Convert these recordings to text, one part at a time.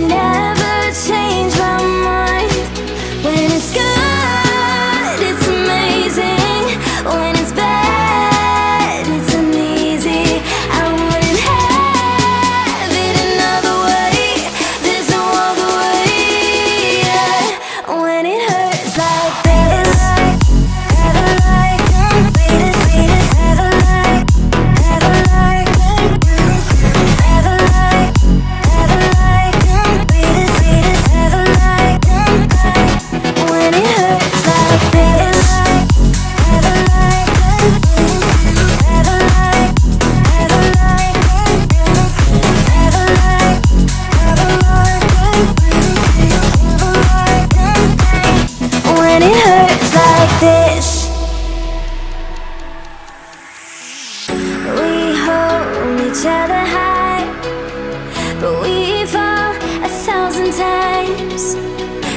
can never change my mind. When it's good, it's amazing. When it's bad, it's uneasy. I wouldn't have it another way. There's no other way. When it hurts like this, ever like, ever like, ever like, ever like, ever like, ever like, when it hurts like this, ever like, ever like, ever like, ever like, when it hurts like this. We hold each other high, but we fall 1,000 times.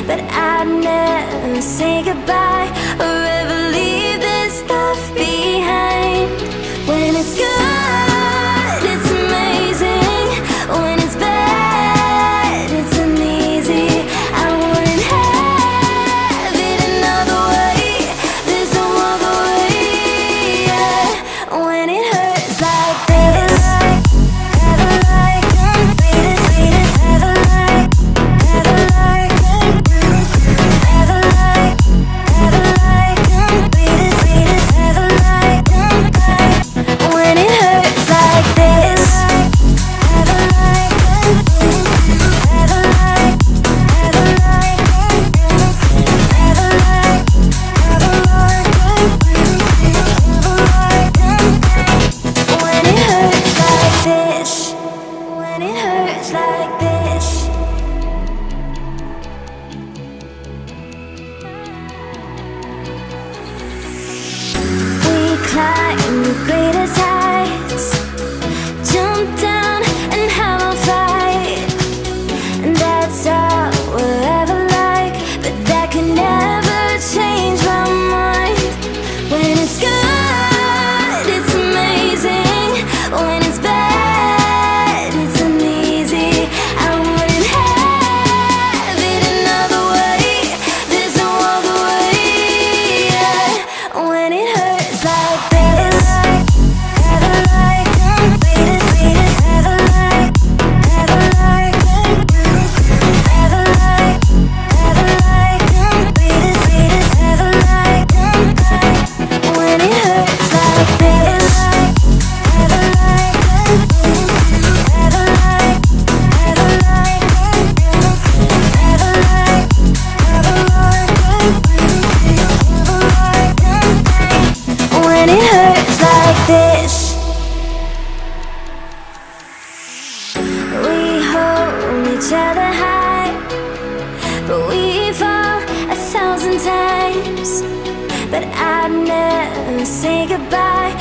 But I'd never say goodbye or ever leave this stuff behind. When it's good, it's amazing. When it's bad, it's uneasy. I wouldn't have it another way. There's no other way. When it hurts like this, ever like, ever like, ever like, ever like, ever like, ever like, when it hurts like this, ever like, ever like, ever like, ever like, when it hurts like this, when it hurts like this. We climb the greatest heights, jump down and have a fight, and that's all we'll ever like. But that can never change my mind. When it's good, it's amazing. When it's bad, it's uneasy. I wouldn't have it another way. There's no other way. When it hurts like this, ever like, ever like, ever like, ever like, ever like, ever like, when it hurts like this, ever like, ever like, ever like, ever like, when it hurts like this. We hold each other high, but we fall 1,000 times. But I'd never say goodbye